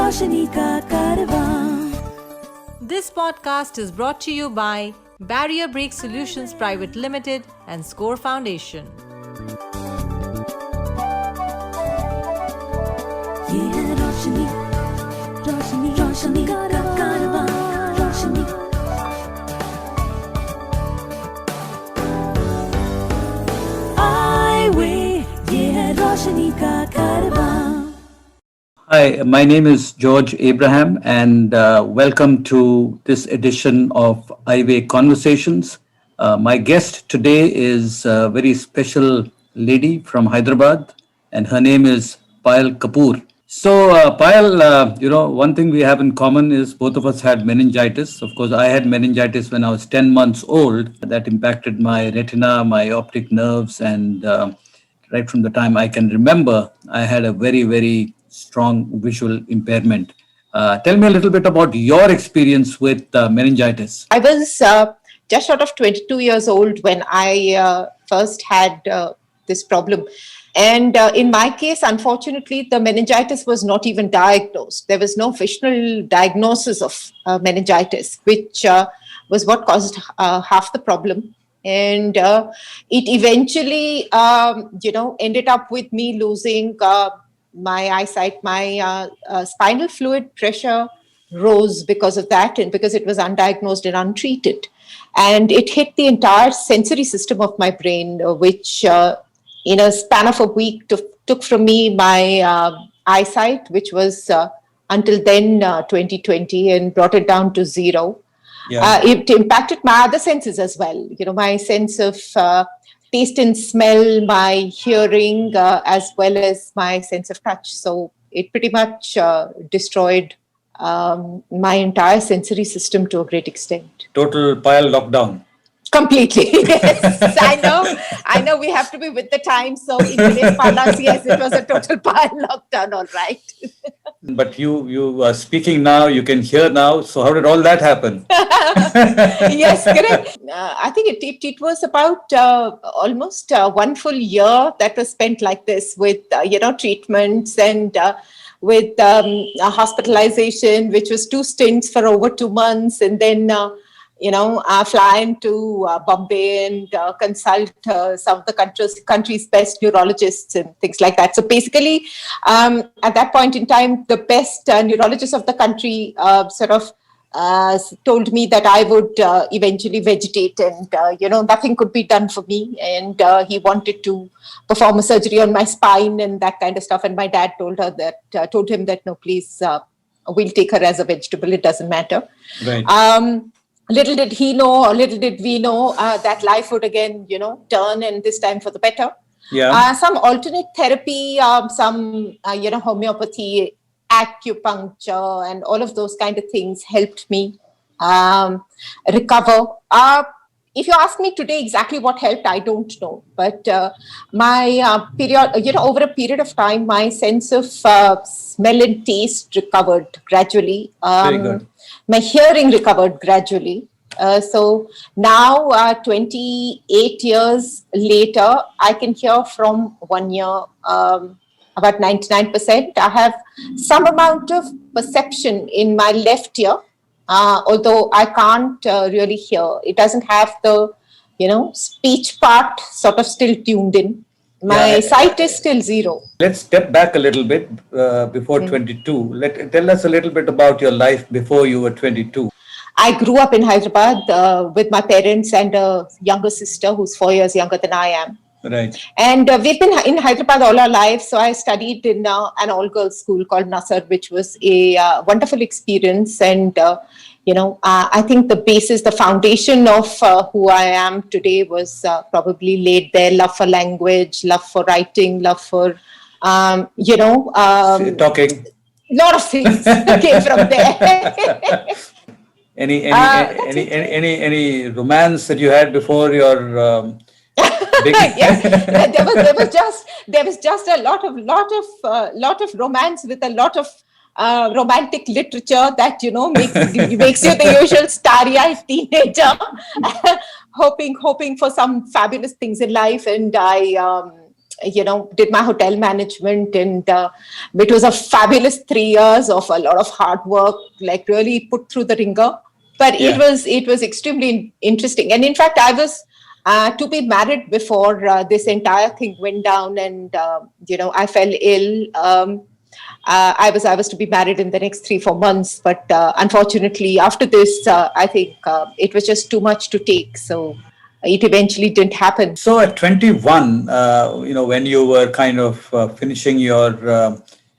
रोशनी का कारवां। This podcast is brought to you by Barrier Break Solutions Private Limited and Score Foundation. ये है रोशनी, रोशनी, रोशनी का कारवां, रोशनी। आई वे, ये है रोशनी का कारवां। Hi, my name is George Abraham, and welcome to this edition of iWay Conversations. My guest today is a very special lady from Hyderabad, and her name is Payal Kapoor. So, Payal, one thing we have in common is both of us had meningitis. Of course, I had meningitis when I was 10 months old. That impacted my retina, my optic nerves, and right from the time I can remember, I had a very, very strong visual impairment. Tell me a little bit about your experience with meningitis. I was just short of 22 years old when I first had this problem. And in my case, unfortunately, the meningitis was not even diagnosed. There was no official diagnosis of meningitis, which was what caused half the problem. And it eventually, ended up with me losing my eyesight. My spinal fluid pressure rose because of that, and because it was undiagnosed and untreated. And it hit the entire sensory system of my brain, which in a span of a week took from me my eyesight, which was until then 20/20, and brought it down to zero. Yeah. It impacted my other senses as well. My sense of taste and smell, my hearing, as well as my sense of touch. So it pretty much destroyed my entire sensory system to a great extent. Total Payal lockdown. Completely. Yes, I know we have to be with the times. So in today's parlance, yes, it was a total lockdown, all right. But you are speaking now, you can hear now. So how did all that happen? Yes, correct. I think it was about almost 1 full year that was spent like this, with treatments and with hospitalization, which was 2 stints for over 2 months, and then flying to Bombay and consult some of the country's best neurologists and things like that. So basically, at that point in time, the best neurologist of the country told me that I would eventually vegetate, and nothing could be done for me. And he wanted to perform a surgery on my spine and that kind of stuff. And my dad told him that no, please, we'll take her as a vegetable. It doesn't matter. Right. Little did he know, or little did we know, that life would again, turn, and this time for the better. Yeah. Some alternate therapy, some, homeopathy, acupuncture, and all of those kind of things helped me recover. If you ask me today exactly what helped, I don't know. But my over a period of time, my sense of smell and taste recovered gradually. Very good. My hearing recovered gradually. So now, 28 years later, I can hear from 1 year about 99%. I have some amount of perception in my left ear, although I can't really hear. It doesn't have the, speech part sort of still tuned in. My sight is still zero. Let's step back a little bit before 22. Tell us a little bit about your life before you were 22. I grew up in Hyderabad with my parents and a younger sister who's 4 years younger than I am. Right. And we've been in Hyderabad all our lives. So I studied in an all-girls school called Nasar, which was a wonderful experience. And, I think the foundation of who I am today was probably laid there. Love for language, love for writing, love for, Talking. lot of things came from there. Any romance that you had before your Yes, there was just a lot of romance, with a lot of romantic literature that makes you the usual starry-eyed teenager, hoping for some fabulous things in life. And I did my hotel management, and it was a fabulous 3 years of a lot of hard work, like really put through the ringer. But it was extremely interesting. And in fact, I was to be married before this entire thing went down, and I fell ill. I was to be married in the next 3-4 months, but unfortunately, after this, I think it was just too much to take. So it eventually didn't happen. So at 21, when you were kind of finishing your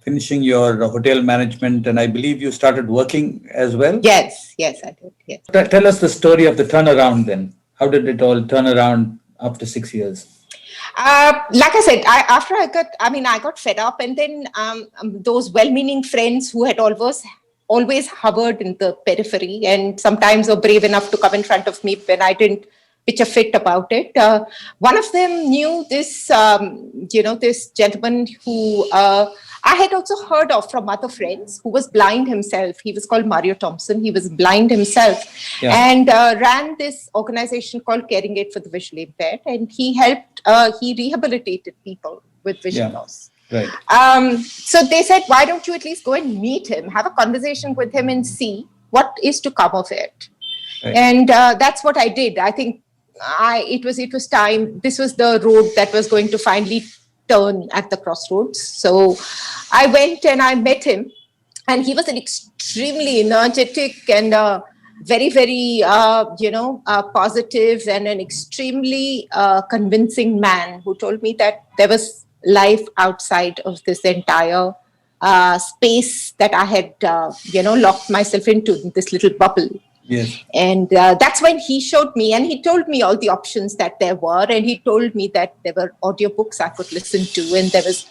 hotel management, and I believe you started working as well. Yes, I did. Yes. Tell us the story of the turnaround then. How did it all turn around after 6 years? Like I said, I got fed up, and then those well-meaning friends who had always hovered in the periphery, and sometimes were brave enough to come in front of me when I didn't pitch a fit about it. One of them knew this, this gentleman who I had also heard of from other friends, who was blind himself. He was called Mario Thompson. He was blind himself, and ran this organization called Caring Aid for the Visually Impaired. And he rehabilitated people with vision loss. Right. So they said, why don't you at least go and meet him, have a conversation with him, and see what is to come of it. Right. And that's what I did. I think it was time. This was the road that was going to finally turn at the crossroads. So I went and I met him, and he was an extremely energetic and very, very, positive and an extremely convincing man, who told me that there was life outside of this entire space that I had, locked myself into, this little bubble. Yes. And that's when he showed me, and he told me all the options that there were, and he told me that there were audiobooks I could listen to, and there was,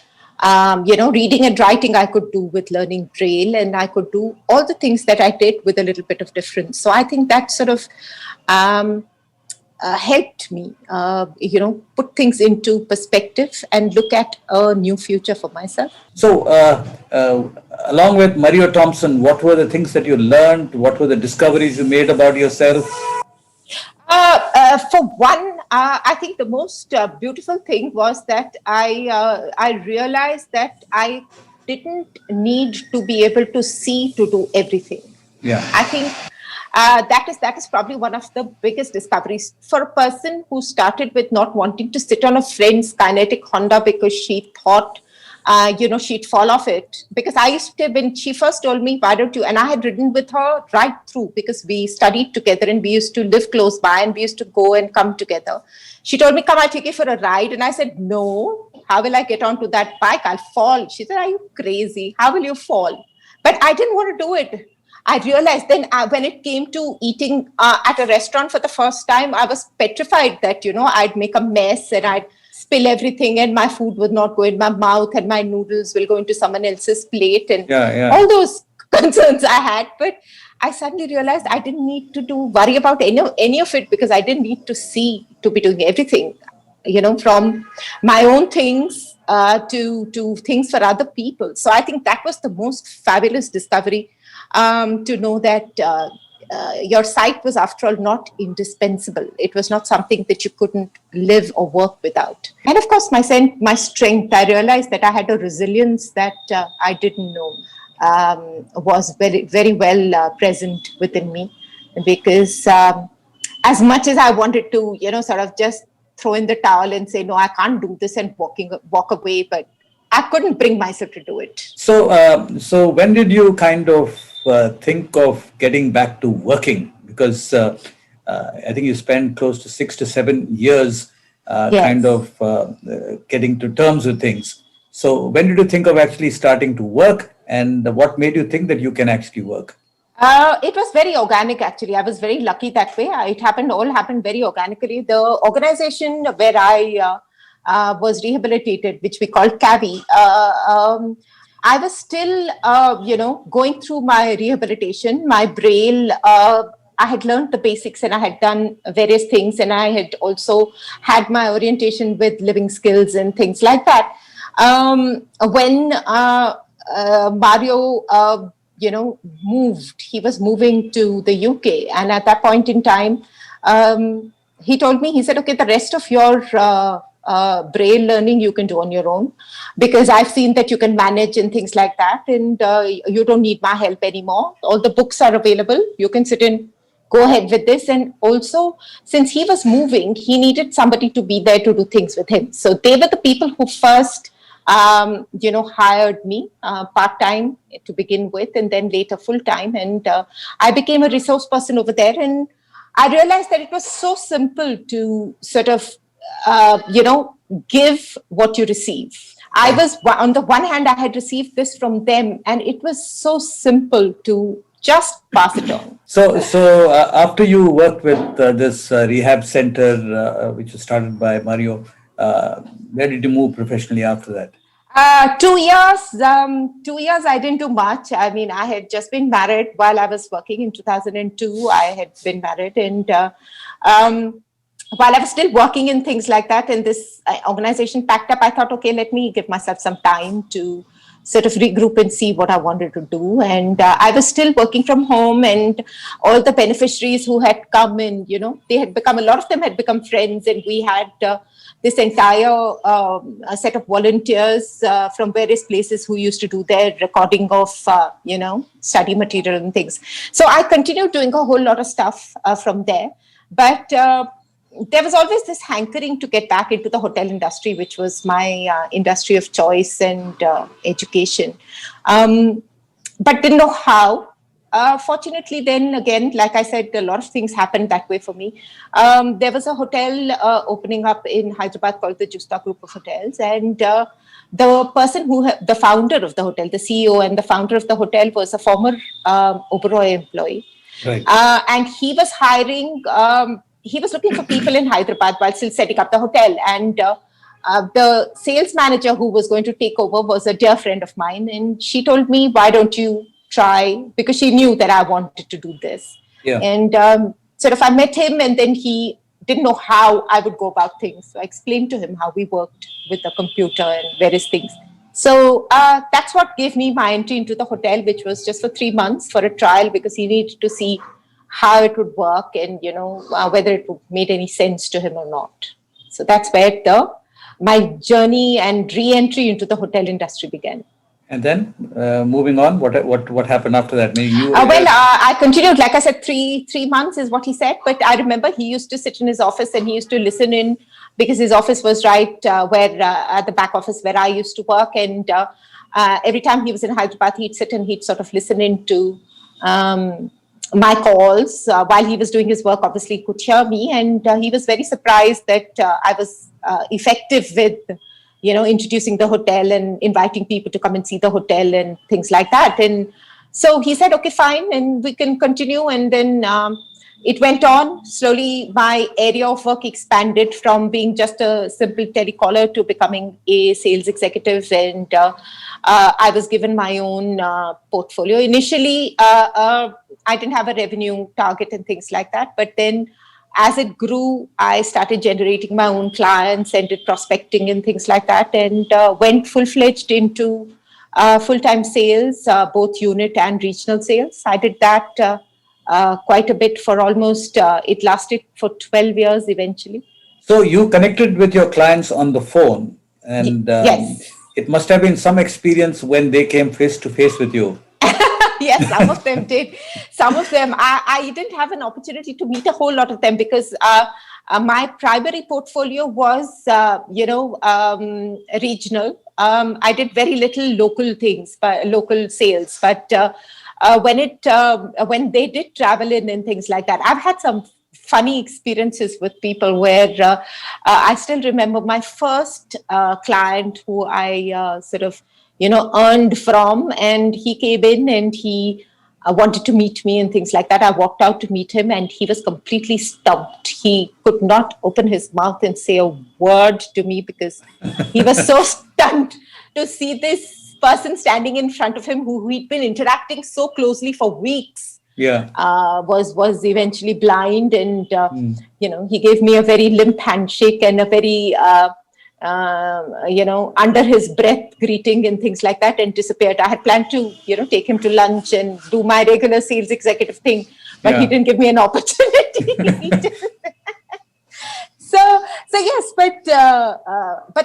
reading and writing I could do with learning Braille, and I could do all the things that I did with a little bit of difference. So I think that sort of helped me, put things into perspective and look at a new future for myself. So, along with Mario Thompson, what were the things that you learned? What were the discoveries you made about yourself? For one, I think the most beautiful thing was that I realized that I didn't need to be able to see to do everything. Yeah. I think that is probably one of the biggest discoveries for a person who started with not wanting to sit on a friend's kinetic Honda because she thought, she'd fall off it. Because I used to, when she first told me, why don't you, and I had ridden with her right through, because we studied together and we used to live close by and we used to go and come together. She told me, come, I'll take you for a ride. And I said, no, how will I get onto that bike? I'll fall. She said, are you crazy? How will you fall? But I didn't want to do it. I realized then when it came to eating at a restaurant for the first time, I was petrified that, I'd make a mess and I'd spill everything and my food would not go in my mouth and my noodles will go into someone else's plate and all those concerns I had. But I suddenly realized I didn't need to worry about any of it, because I didn't need to see to be doing everything, from my own things to things for other people. So I think that was the most fabulous discovery. To know that your sight was, after all, not indispensable. It was not something that you couldn't live or work without. And of course, my strength, I realized that I had a resilience that I didn't know was very, very well present within me. Because as much as I wanted to, sort of just throw in the towel and say, no, I can't do this and walk away, but I couldn't bring myself to do it. So when did you kind of think of getting back to working? Because I think you spent close to 6 to 7 years kind of getting to terms with things. So when did you think of actually starting to work, and what made you think that you can actually work? It was very organic, actually. I was very lucky that way. All happened very organically. The organization where I was rehabilitated, which we called CAVI, I was still, going through my rehabilitation, my Braille. I had learned the basics and I had done various things, and I had also had my orientation with living skills and things like that. When Mario, moved, he was moving to the UK. And at that point in time, he told me, he said, okay, the rest of your braille learning you can do on your own, because I've seen that you can manage and things like that, and you don't need my help anymore. All the books are available. You can sit in, go ahead with this. And also, since he was moving, he needed somebody to be there to do things with him. So they were the people who first hired me part-time to begin with, and then later full-time. And I became a resource person over there. And I realized that it was so simple to sort of, give what you receive. I was, on the one hand, I had received this from them, and it was so simple to just pass it on. So after you worked with this rehab center, which was started by Mario, where did you move professionally after that? 2 years. 2 years, I didn't do much. I mean, I had just been married while I was working in 2002. I had been married, and while I was still working in things like that, and this organization packed up, I thought, okay, let me give myself some time to sort of regroup and see what I wanted to do. And I was still working from home, and all the beneficiaries who had come in, they had become, a lot of them had become friends, and we had this entire set of volunteers from various places who used to do their recording of, study material and things. So I continued doing a whole lot of stuff from there. But there was always this hankering to get back into the hotel industry, which was my industry of choice and education, but didn't know how. Fortunately, then again, like I said, a lot of things happened that way for me. There was a hotel opening up in Hyderabad called the Justa Group of Hotels, and the person the founder of the hotel, the CEO and the founder of the hotel, was a former Oberoi employee. Right. And he was hiring, he was looking for people in Hyderabad while still setting up the hotel. And the sales manager who was going to take over was a dear friend of mine. And she told me, why don't you try? Because she knew that I wanted to do this. Yeah. And sort of I met him, and then he didn't know how I would go about things. So I explained to him how we worked with the computer and various things. So that's what gave me my entry into the hotel, which was just for 3 months for a trial, because he needed to see how it would work and, whether it made any sense to him or not. So that's where my journey and re-entry into the hotel industry began. And then moving on, what happened after that? I continued, like I said, three months is what he said. But I remember he used to sit in his office and he used to listen in, because his office was right where at the back office where I used to work. And every time he was in Hyderabad, he'd sit and he'd sort of listen in to my calls while he was doing his work. Obviously, he could hear me, and he was very surprised that I was effective with, introducing the hotel and inviting people to come and see the hotel and things like that. And so he said, okay, fine, and we can continue. And then it went on slowly. My area of work expanded from being just a simple telecaller to becoming a sales executive. And I was given my own portfolio. Initially, I didn't have a revenue target and things like that. But then as it grew, I started generating my own clients and did prospecting and things like that, and went full-fledged into full-time sales, both unit and regional sales. I did that quite a bit for almost, it lasted for 12 years eventually. So you connected with your clients on the phone, and yes. It must have been some experience when they came face to face with you. Yes, some of them did. Some of them, I didn't have an opportunity to meet a whole lot of them, because my primary portfolio was, regional. I did very little local things, local sales. But when they did travel in and things like that, I've had some funny experiences with people where I still remember my first client who I sort of, earned from, and he came in and he wanted to meet me and things like that. I walked out to meet him and he was completely stumped. He could not open his mouth and say a word to me, because he was so stunned to see this person standing in front of him who he'd been interacting so closely for weeks. Yeah. Was eventually blind, and he gave me a very limp handshake and a very under his breath greeting and things like that, and disappeared. I had planned to, take him to lunch and do my regular sales executive thing, but he didn't give me an opportunity. So yes, but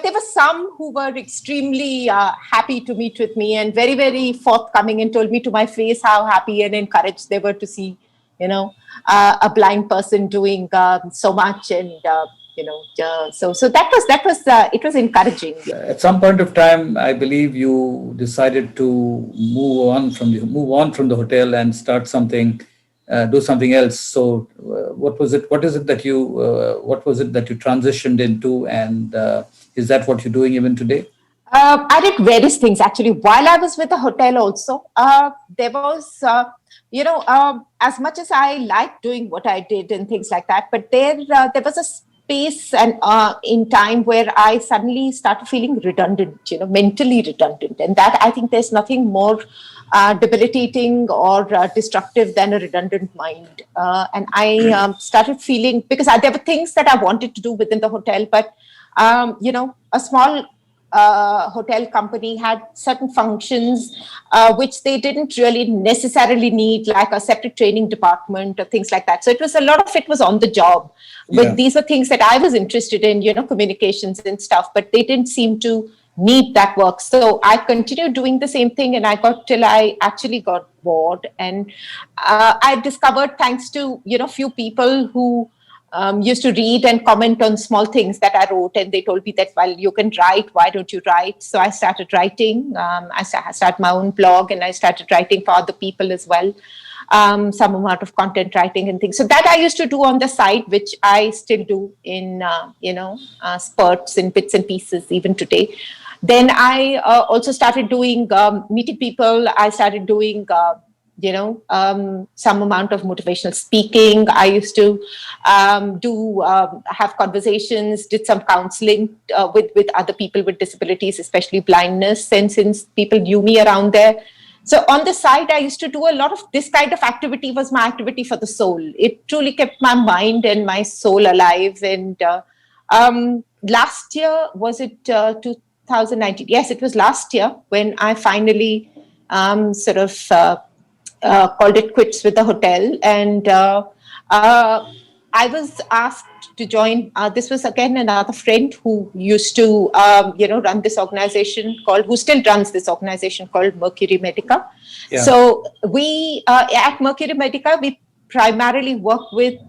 there were some who were extremely happy to meet with me and very, very forthcoming and told me to my face how happy and encouraged they were to see, a blind person doing so much, and so it was encouraging. At some point of time, I believe you decided to move on from the hotel and start something, do something else. So, what was it? What is it that what was it that you transitioned into, and is that what you're doing even today? I did various things actually while I was with the hotel. Also, there was, as much as I liked doing what I did and things like that, but there was a space and in time where I suddenly started feeling redundant, mentally redundant, and that I think there's nothing more debilitating or destructive than a redundant mind. And I started feeling, because there were things that I wanted to do within the hotel, but a small hotel company had certain functions which they didn't really necessarily need, like a separate training department or things like that. So it was a lot of it was on the job. But these are things that I was interested in, communications and stuff, but they didn't seem to need that work. So I continued doing the same thing, and I got till I actually got bored. And I discovered, thanks to few people who used to read and comment on small things that I wrote, and they told me that, well, you can write, why don't you write? So I started writing. I started my own blog, and I started writing for other people as well. Some amount of content writing and things. So that I used to do on the side, which I still do in spurts and bits and pieces even today. Then I also started doing meeting people. I started doing some amount of motivational speaking. I used to have conversations, did some counseling with other people with disabilities, especially blindness. And since people knew me around there, so on the side, I used to do a lot of this kind of activity. Was my activity for the soul. It truly kept my mind and my soul alive. And last year, was it 2019? Yes, it was last year when I finally called it quits with the hotel. And I was asked to join. This was again another friend who used to, run this organization who still runs this organization called Mercury Medica. Yeah. So we, at Mercury Medica, we primarily work with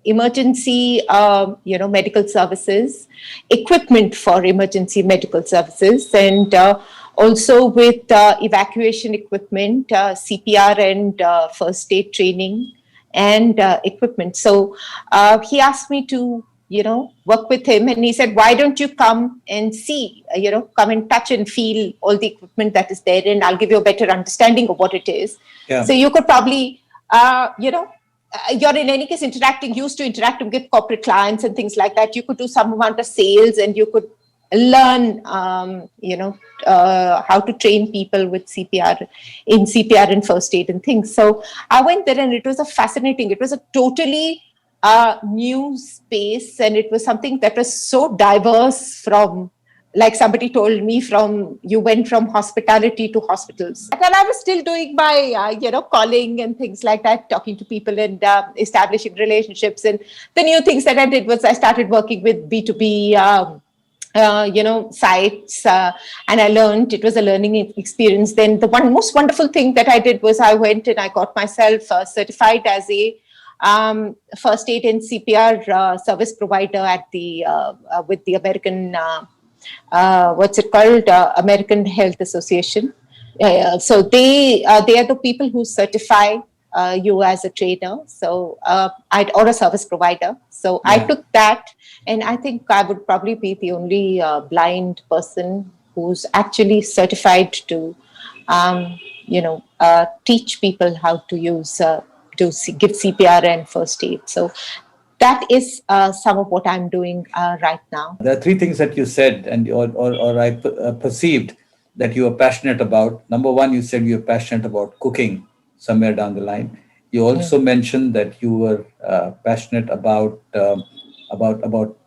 emergency, medical services, equipment for emergency medical services, and also with evacuation equipment, CPR and first aid training, and equipment. So he asked me to, work with him, and he said, why don't you come and see, come and touch and feel all the equipment that is there, and I'll give you a better understanding of what it is. Yeah. So you could probably, you're in any case used to interacting with corporate clients and things like that. You could do some amount of sales, and you could learn, how to train people with CPR and first aid and things. So I went there, and it was it was a totally new space, and it was something that was so diverse from, like somebody told me, you went from hospitality to hospitals. And I was still doing my, calling and things like that, talking to people and establishing relationships. And the new things that I did was I started working with B2B, sites, and I learned. It was a learning experience. Then the most wonderful thing that I did was I went and I got myself certified as a first aid and CPR service provider at with the American, American Health Association. So they are the people who certify you as a trainer, or a service provider. So yeah. I took that, and I think I would probably be the only blind person who's actually certified to, teach people how to use, give CPR and first aid. So that is some of what I'm doing right now. There are three things that you said, and or I perceived that you are passionate about. Number one, you said you're passionate about cooking somewhere down the line. You also mentioned that you were passionate about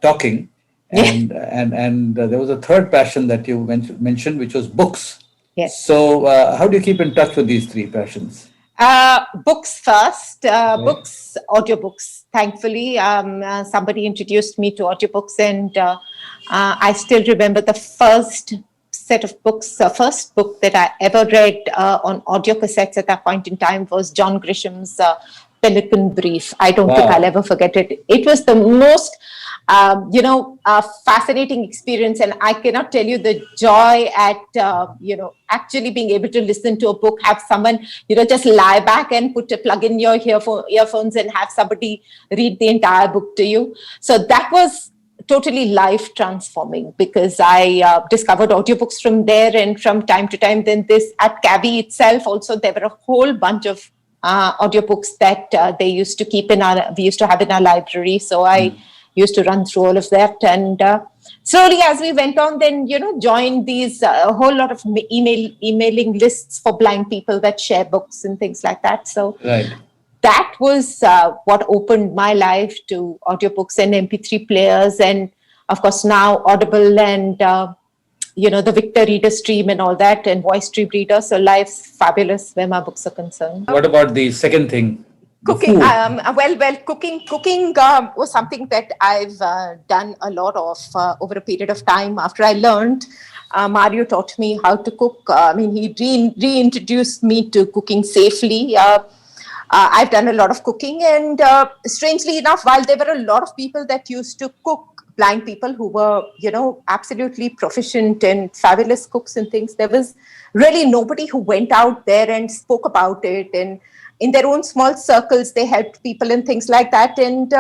talking, and there was a third passion that you mentioned, which was books. Yes. So how do you keep in touch with these three passions? Books first, books, audiobooks. Thankfully, somebody introduced me to audiobooks, and I still remember the first set of books. The first book that I ever read on audio cassettes at that point in time was John Grisham's Pelican Brief. I don't think I'll ever forget it. It was the most fascinating experience, and I cannot tell you the joy at actually being able to listen to a book, have someone just lie back and plug in your earphones and have somebody read the entire book to you. So that was totally life transforming, because I discovered audiobooks from there, and from time to time, then this at Kavi itself also, there were a whole bunch of audiobooks that they used to keep we used to have in our library. So I used to run through all of that, and slowly as we went on, then joined these a whole lot of emailing lists for blind people that share books and things like that. So that was what opened my life to audiobooks and MP3 players, and of course now Audible and the Victor Reader Stream and all that, and Voice Stream Reader. So life's fabulous where my books are concerned. What about the second thing? Cooking. Cooking was something that I've done a lot of over a period of time. After I learned, Mario taught me how to cook. He reintroduced me to cooking safely. I've done a lot of cooking, and strangely enough, while there were a lot of people that used to cook, blind people who were, absolutely proficient and fabulous cooks and things, there was really nobody who went out there and spoke about it. And in their own small circles, they helped people and things like that. And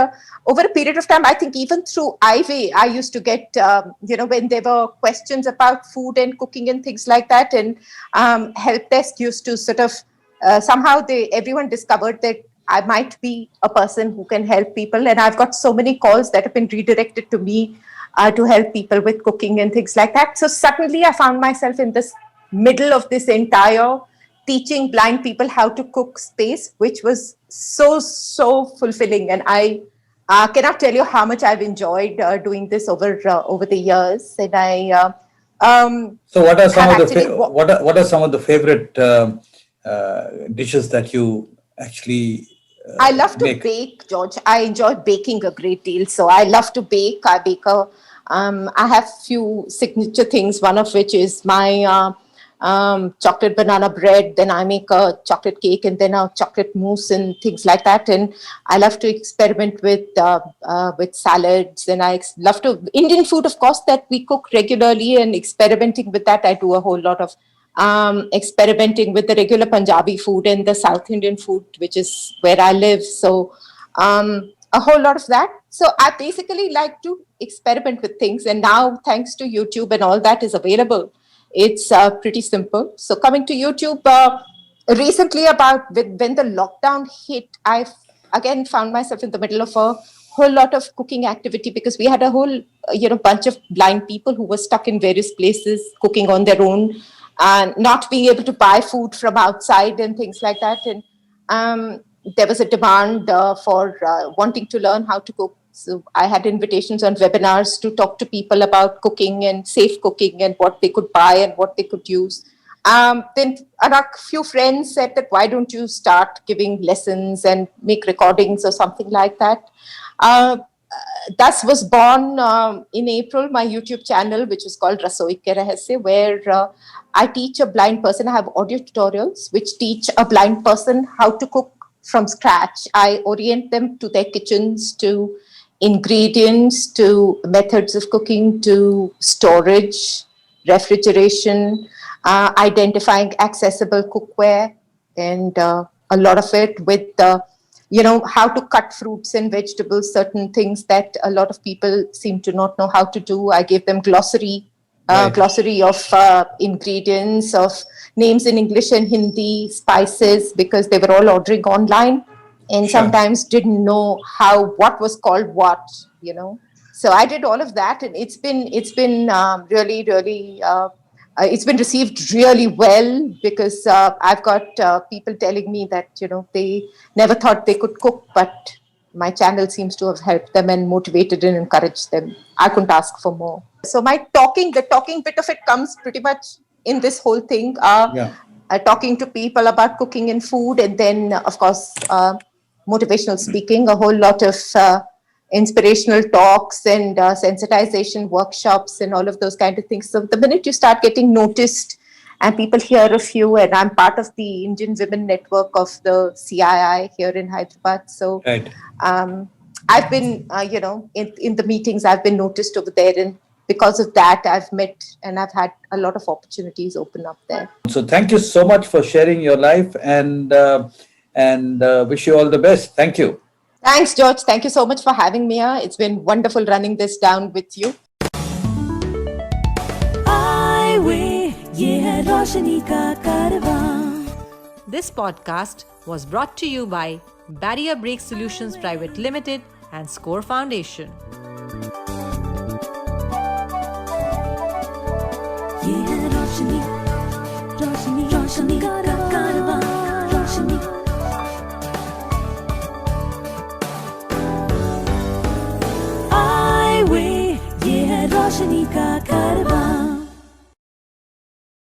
over a period of time, I think even through IVE, I used to get, when there were questions about food and cooking and things like that, and help desk used to sort of, somehow everyone discovered that I might be a person who can help people. And I've got so many calls that have been redirected to me to help people with cooking and things like that. So suddenly I found myself in this middle of this entire teaching blind people how to cook space, which was so fulfilling. And I cannot tell you how much I've enjoyed doing this over the years. And I so what are some of the favorite dishes that you actually I love to bake, George. I enjoy baking a great deal. So I love to bake. I bake I have few signature things, one of which is my chocolate banana bread. Then I make a chocolate cake, and then a chocolate mousse and things like that. And I love to experiment with salads. And I love to Indian food, of course, that we cook regularly, and experimenting with that. I do a whole lot of experimenting with the regular Punjabi food and the South Indian food, which is where I live. So a whole lot of that. So I basically like to experiment with things. And now, thanks to YouTube and all that is available, it's pretty simple. So coming to YouTube, recently when the lockdown hit, I again found myself in the middle of a whole lot of cooking activity, because we had a whole bunch of blind people who were stuck in various places cooking on their own, and not being able to buy food from outside and things like that. And there was a demand for wanting to learn how to cook. So I had invitations on webinars to talk to people about cooking and safe cooking and what they could buy and what they could use. Then a few friends said that, why don't you start giving lessons and make recordings or something like that. Thus was born in April my YouTube channel, which is called Rasoi Ke Rahasya, where I teach a blind person. I have audio tutorials which teach a blind person how to cook from scratch. I orient them to their kitchens, to ingredients, to methods of cooking, to storage, refrigeration, identifying accessible cookware, and a lot of it with how to cut fruits and vegetables, certain things that a lot of people seem to not know how to do. I gave them glossary of ingredients, of names in English and Hindi, spices, because they were all ordering online and sometimes didn't know what was called what, So I did all of that, and it's been really, really, it's been received really well, because I've got people telling me that, they never thought they could cook, but my channel seems to have helped them and motivated and encouraged them. I couldn't ask for more. So the talking bit of it comes pretty much in this whole thing. talking to people about cooking and food, and then, of course, motivational speaking, a whole lot of inspirational talks and sensitization workshops and all of those kind of things. So the minute you start getting noticed and people hear of you, and I'm part of the Indian Women Network of the CII here in Hyderabad. So Right. I've been, in the meetings, I've been noticed over there. And because of that, I've met and I've had a lot of opportunities open up there. So thank you so much for sharing your life, and wish you all the best. Thank you. Thanks, George. Thank you so much for having me here. It's been wonderful running this down with you. Highway ये है रोशनी का कारवां. This podcast was brought to you by Barrier Break Solutions Private Limited and Score Foundation. ये है रोशनी रोशनी रोशनी का कारवां.